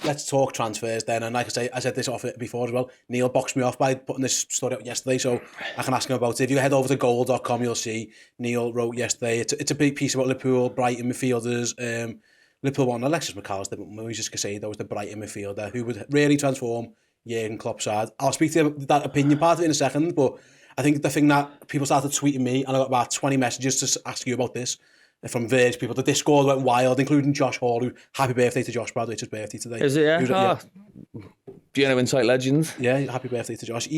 let's talk transfers then. And like I said this off it before as well. Neil boxed me off by putting this story out yesterday, so I can ask him about it. If you head over to goal.com, you'll see Neil wrote yesterday. It's a big piece about Liverpool, Brighton midfielders. Liverpool want Alexis Mac Allister, but Moises Caicedo was the Brighton midfielder who would really transform Jurgen Klopp's side. I'll speak to that opinion part of it in a second, but I think the thing that people started tweeting me, and I got about 20 messages to ask you about this, from various people. The Discord went wild, including Josh Hall, who, happy birthday to Josh, by the way, it's his birthday today. Is it, yeah? Journo Insight legend. Yeah, happy birthday to Josh.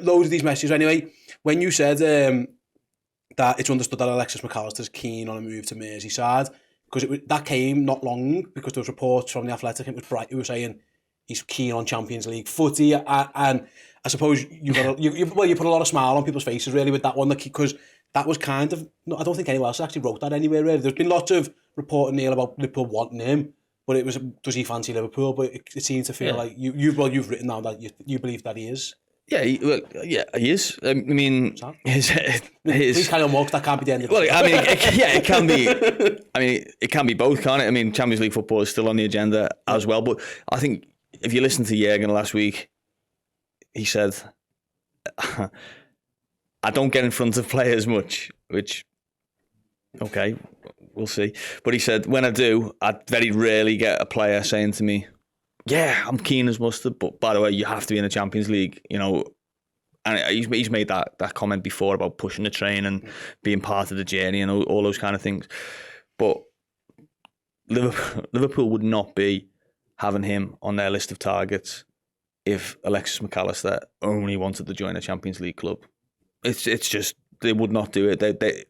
Loads of these messages. Anyway, when you said that it's understood that Alexis Mac Allister's keen on a move to Merseyside, because that came not long, because there was reports from The Athletic, it was Brighton who were saying he's keen on Champions League footy, and I suppose you put a lot of smile on people's faces, really, with that one, because that was kind of... I don't think anyone else actually wrote that anywhere, really. There's been lots of reporting, Neil, about Liverpool wanting him, but it was, does he fancy Liverpool? But it seemed to feel like you've written down that you believe that he is. Yeah, he is. I mean, please carry on, Mark. That can't be the end of it. Well, I mean, it can be. I mean, it can be both, can't it? I mean, Champions League football is still on the agenda as well. But I think if you listen to Jurgen last week, he said, I don't get in front of players much, which, okay, we'll see. But he said, when I do, I very rarely get a player saying to me, yeah, I'm keen as mustard, but by the way, you have to be in the Champions League, you know. And he's made that comment before about pushing the train and being part of the journey and all those kind of things. But Liverpool would not be having him on their list of targets if Alexis Mac Allister only wanted to join a Champions League club. It's just, they would not do it.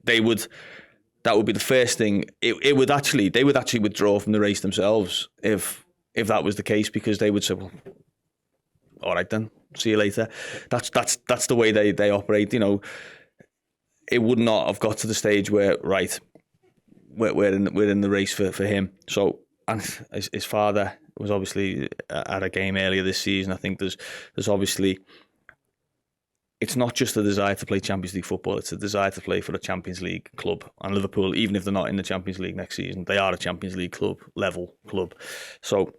They would, that would be the first thing. They would actually withdraw from the race themselves if that was the case, because they would say, well, all right then, see you later. That's the way they operate. You know, it would not have got to the stage where, right, we're in the race for him. So, and his father was obviously at a game earlier this season. I think there's obviously, it's not just a desire to play Champions League football, it's a desire to play for a Champions League club. And Liverpool, even if they're not in the Champions League next season, they are a Champions League level club. So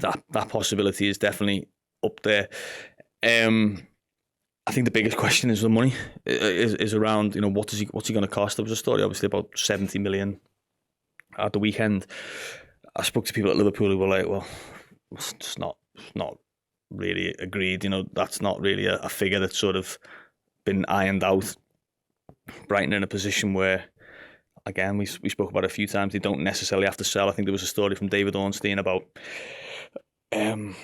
that possibility is definitely up there. I think the biggest question is the money, is around, you know, what's he going to cost? There was a story obviously about 70 million at the weekend. I spoke to people at Liverpool who were like, well, it's just not really agreed. You know, that's not really a figure that's sort of been ironed out. Brighton in a position where, again, we spoke about it a few times, they don't necessarily have to sell. I think there was a story from David Ornstein about a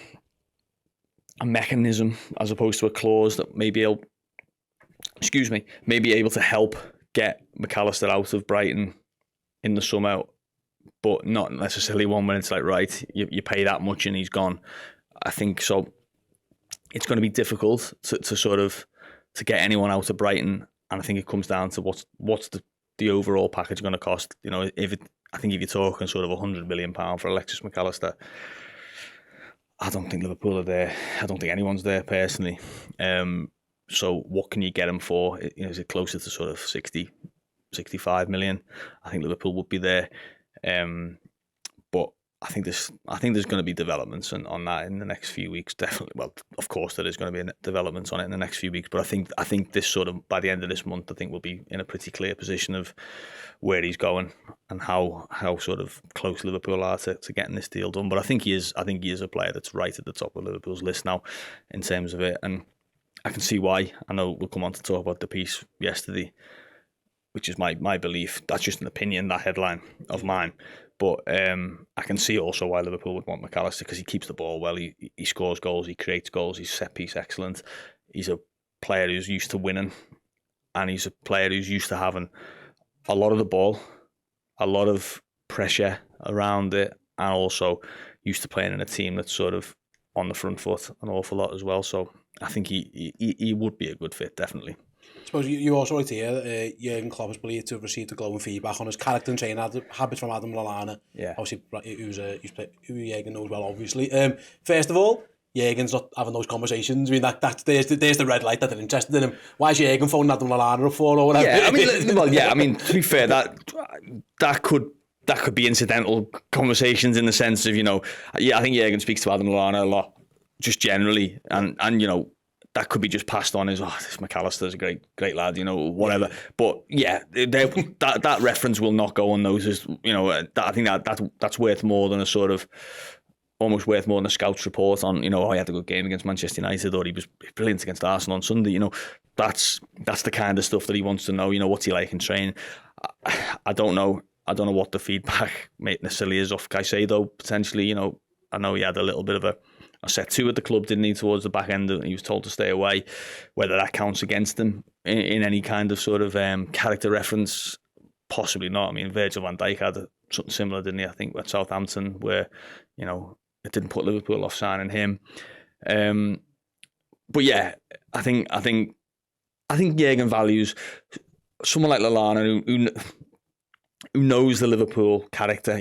mechanism as opposed to a clause that may be able to help get Mac Allister out of Brighton in the summer, but not necessarily one when it's like, right, you pay that much and he's gone. I think so. It's going to be difficult to get anyone out of Brighton, and I think it comes down to what's the overall package going to cost. You know, I think if you're talking sort of £100 million for Alexis Mac Allister, I don't think Liverpool are there. I don't think anyone's there personally. So what can you get him for? You know, is it closer to sort of 60, 65 million? I think Liverpool would be there. But I think there's going to be developments on that in the next few weeks. Definitely. Well, of course there is going to be developments on it in the next few weeks. But I think this sort of, by the end of this month, I think we'll be in a pretty clear position of where he's going and how sort of close Liverpool are to getting this deal done. But I think he is a player that's right at the top of Liverpool's list now in terms of it, and I can see why. I know we'll come on to talk about the piece yesterday, which is my belief. That's just an opinion, that headline of mine. But I can see also why Liverpool would want Mac Allister, because he keeps the ball well, he scores goals, he creates goals, he's set piece excellent. He's a player who's used to winning, and he's a player who's used to having a lot of the ball, a lot of pressure around it, and also used to playing in a team that's sort of on the front foot an awful lot as well. So I think he would be a good fit, definitely. I suppose you also right here, Jurgen Klopp is believed to have received a glowing feedback on his character and training habits from Adam Lallana. Yeah. Obviously, who Jurgen knows well, obviously. First of all, Jurgen's not having those conversations. I mean, there's the red light that they're interested in him. Why is Jurgen phoning Adam Lallana up for or whatever? Yeah, I mean, to be fair, that could that could be incidental conversations in the sense of, I think Jurgen speaks to Adam Lallana a lot, just generally, and that could be just passed on as, this Mac Allister's a great lad, whatever. But yeah, that reference will not go unnoticed. I think that's worth more than a sort of, almost worth more than a scout's report on, he had a good game against Manchester United, or he was brilliant against Arsenal on Sunday. That's the kind of stuff that he wants to know. What's he like in training? I don't know what the feedback necessarily is off Caicedo, potentially. I know he had a little bit of a set two at the club, didn't he, towards the back end, and he was told to stay away. Whether that counts against him in any kind of sort of character reference, possibly not. I mean, Virgil van Dijk had something similar, didn't he? I think at Southampton, where it didn't put Liverpool off signing him. But yeah, I think Jurgen values someone like Lallana who knows the Liverpool character.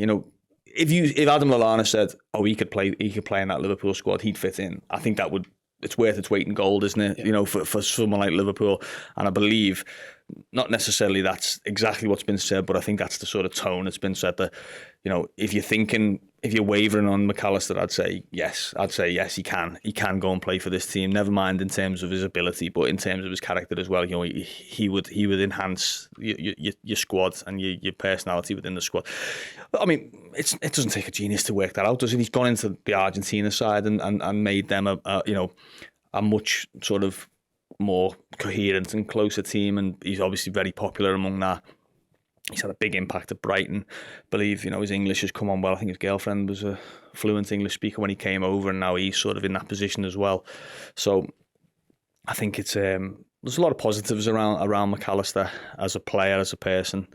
If Adam Lallana said, he could play in that Liverpool squad, he'd fit in. I think it's worth its weight in gold, isn't it? Yeah. For someone like Liverpool. And I believe, not necessarily that's exactly what's been said, but I think that's the sort of tone that's been said, that, if you're wavering on Mac Allister, I'd say yes, he can go and play for this team. Never mind in terms of his ability, but in terms of his character as well. He would enhance your squad and your personality within the squad. I mean, it doesn't take a genius to work that out, does it? He's gone into the Argentina side and made them a much sort of more coherent and closer team, and he's obviously very popular among that. He's had a big impact at Brighton. I believe, his English has come on well. I think his girlfriend was a fluent English speaker when he came over, and now he's sort of in that position as well. So I think it's there's a lot of positives around Mac Allister as a player, as a person,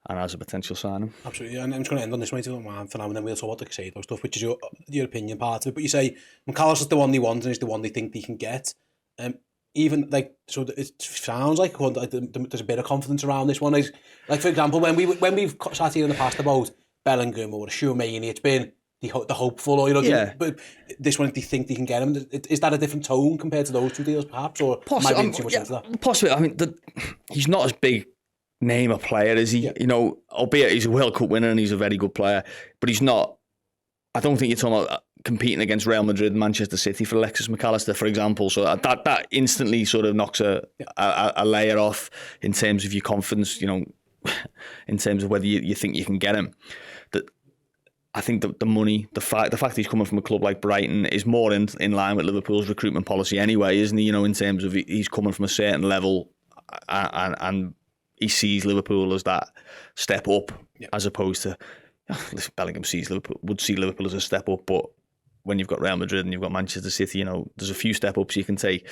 and as a potential signing. Absolutely, and I'm just going to end on this, mate, for now, and then we'll talk about the Caicedo stuff, which is your opinion part of it. But you say Mac Allister's the one they want, and he's the one they think they can get. Even so it sounds like there's a bit of confidence around this one. Like, for example, when we've sat here in the past about Bellingham or Tchouameni, it's been the hopeful, or but this one, they think they can get him. Is that a different tone compared to those two deals, perhaps, or possibly, am I reading too much into that? Possibly. I mean, he's not as big name a player, is he? Yeah. Albeit he's a World Cup winner and he's a very good player, but he's not. I don't think you're talking about competing against Real Madrid and Manchester City for Alexis Mac Allister, for example. So that instantly sort of knocks a layer off in terms of your confidence, in terms of whether you think you can get him. I think the money, the fact he's coming from a club like Brighton is more in line with Liverpool's recruitment policy anyway, isn't he? In terms of he's coming from a certain level and he sees Liverpool as that step up, as opposed to, Bellingham would see Liverpool as a step up, but when you've got Real Madrid and you've got Manchester City, there's a few step ups you can take.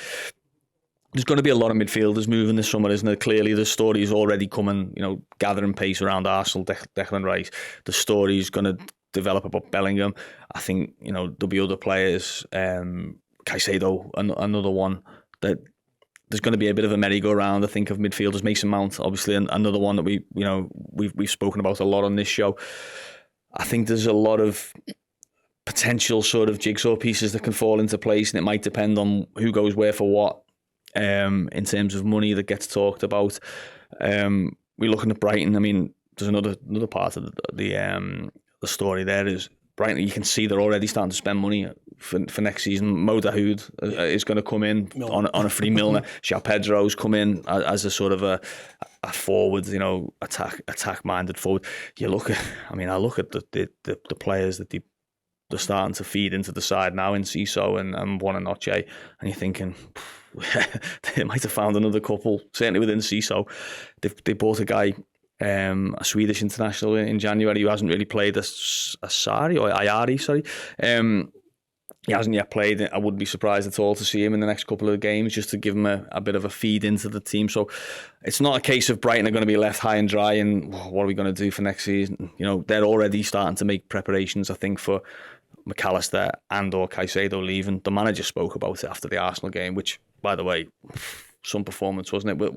There's going to be a lot of midfielders moving this summer, isn't there? Clearly, the story is already coming, gathering pace around Arsenal, Declan Rice. The story is going to develop about Bellingham. I think, there'll be other players, Caicedo, another one, that there's going to be a bit of a merry-go-round, I think, of midfielders. Mason Mount, obviously, another one that we've spoken about a lot on this show. I think there's a lot of potential sort of jigsaw pieces that can fall into place, and it might depend on who goes where for what, in terms of money that gets talked about. We're looking at Brighton. I mean, there's another part of the story there is Brighton. You can see they're already starting to spend money for next season. Mo Dahoud is going to come in on a free Milner. João Pedro's come in as a sort of a forward, attack-minded forward. I look at the players that they're starting to feed into the side now in Ciso and Buonanotte, and you're thinking they might have found another couple, certainly within Ciso. They bought a guy, a Swedish international in January, who hasn't really played Ayari, sorry. He hasn't yet played. I wouldn't be surprised at all to see him in the next couple of games, just to give him a bit of a feed into the team. So it's not a case of Brighton are going to be left high and dry and what are we going to do for next season. They're already starting to make preparations, I think, for Mac Allister and or Caicedo leaving. The manager spoke about it after the Arsenal game, which, by the way, some performance, wasn't it?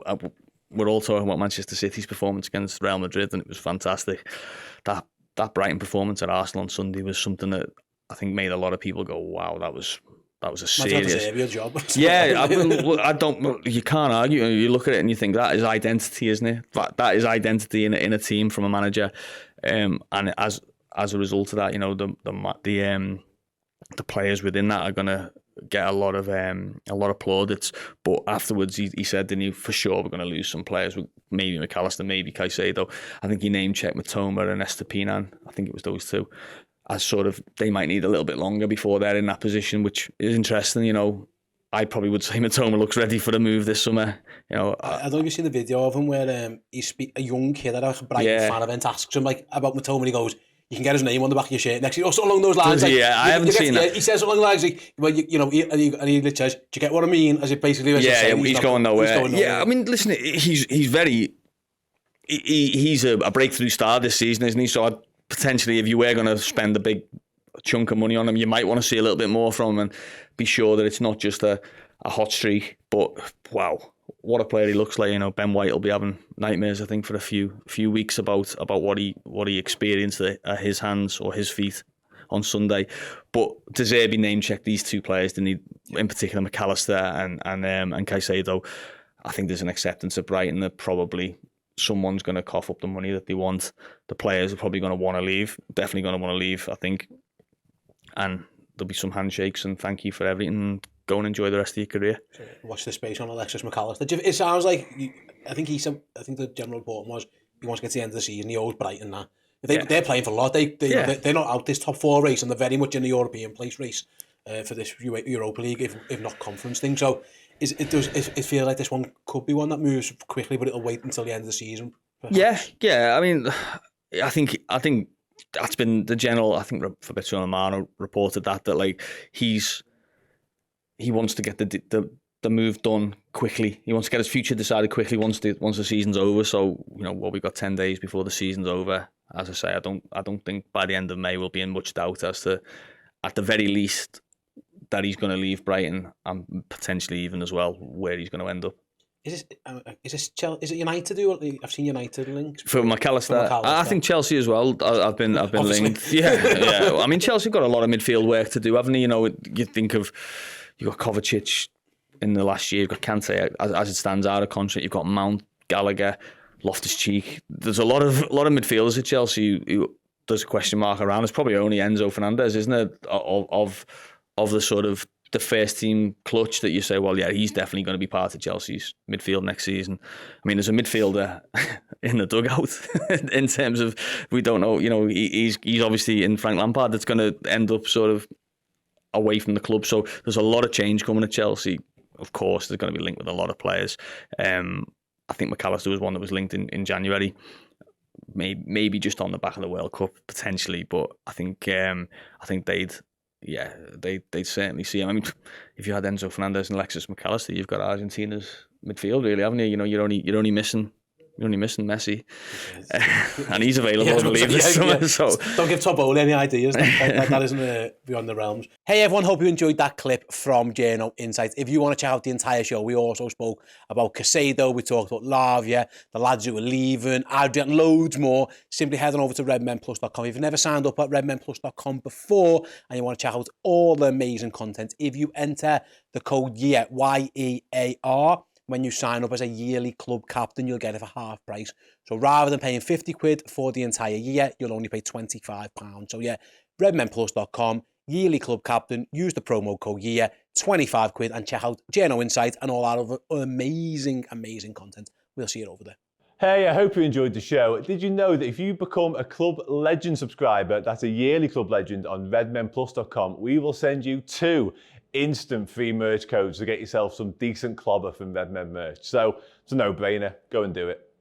We're all talking about Manchester City's performance against Real Madrid, and it was fantastic. That Brighton performance at Arsenal on Sunday was something that I think made a lot of people go, "Wow, that was a serious job." Yeah, I don't. You can't argue. You look at it and you think that is identity, isn't it? That is identity in a team from a manager. And as a result of that, you know, the players within that are gonna get a lot of plaudits. But afterwards, he said, didn't he, for sure we're going to lose some players. Maybe Mac Allister, maybe Caicedo. I think he name-checked Matoma and Estupiñán. I think it was those two. As sort of, they might need a little bit longer before they're in that position, which is interesting. You know, I probably would say Matoma looks ready for the move this summer. You know, I don't know if you've seen the video of him where a young kid at a Brighton fan event asks him like about Matoma, and he goes, you can get his name on the back of your shirt next year, or something along those lines. Like, I haven't seen that. He says something along the lines like, well, you know, and he says, do you get what I mean? As it basically was he's going nowhere. Yeah, I mean, listen, he's a breakthrough star this season, isn't he? So potentially, if you were going to spend a big chunk of money on him, you might want to see a little bit more from him and be sure that it's not just a hot streak. But wow, what a player he looks like. You know, Ben White will be having nightmares, I think, for a few weeks about what he experienced at his hands or his feet on Sunday. But De Zerbi name-checked these two players, didn't he? In particular, Mac Allister and Caicedo. I think there's an acceptance at Brighton that probably someone's going to cough up the money that they want. The players are probably going to want to leave. Definitely going to want to leave, I think. And there'll be some handshakes and thank you for everything. Go and enjoy the rest of your career. Watch the space on Alexis Mac Allister. It sounds like, I think the general report was he wants to get to the end of the season. He owes Brighton that. They're playing for a lot. They're not out this top four race, and they're very much in the European place race for this Europa League, if not conference thing. So it feels like this one could be one that moves quickly, but it'll wait until the end of the season. Perhaps. Yeah. I mean, I think that's been the general. I think Fabrizio Romano reported that like he wants to get the move done quickly. He wants to get his future decided quickly once the season's over. So, you know, we've got 10 days before the season's over. As I say, I don't think by the end of May we'll be in much doubt as to, at the very least, that he's going to leave Brighton and potentially even as well where he's going to end up. Is it United? I've seen United links for Mac Allister. I think Chelsea as well. I've been linked. Yeah. I mean, Chelsea got a lot of midfield work to do, haven't they? You know, you think of, you've got Kovacic in the last year, you've got Kante as it stands out of contract, you've got Mount, Gallagher, Loftus-Cheek. There's a lot of midfielders at Chelsea who there's a question mark around. There's probably only Enzo Fernandez, isn't it, of the sort of the first team clutch that you say, well, yeah, he's definitely going to be part of Chelsea's midfield next season. I mean, there's a midfielder in the dugout in terms of, we don't know, you know, he's obviously in Frank Lampard that's going to end up sort of away from the club. So there's a lot of change coming at Chelsea. Of course, they're going to be linked with a lot of players. I think Mac Allister was one that was linked in January. Maybe just on the back of the World Cup potentially, but I think they'd certainly see him. I mean, if you had Enzo Fernandez and Alexis Mac Allister, you've got Argentina's midfield, really, haven't you? You know, you're only missing Messi, and he's available, I believe, this summer. So don't give Todd Bowley any ideas. That isn't beyond the realms. Hey everyone, hope you enjoyed that clip from Journo Insight. If you want to check out the entire show, we also spoke about Caicedo, we talked about Lavia, the lads who were leaving, Adrian, loads more. Simply head on over to redmenplus.com. If you've never signed up at redmenplus.com before and you want to check out all the amazing content, if you enter the code YEAR, YEAR, when you sign up as a yearly club captain, you'll get it for half price. So rather than paying 50 quid for the entire year, you'll only pay £25. So yeah, redmenplus.com, yearly club captain, use the promo code YEAR, 25 quid, and check out Journo Insight and all our other amazing content. We'll see you over there. Hey, I hope you enjoyed the show. Did you know that if you become a Club Legend subscriber, that's a yearly Club Legend on redmenplus.com, we will send you 2 instant free merch codes to get yourself some decent clobber from Redmen merch. So it's a no-brainer. Go and do it.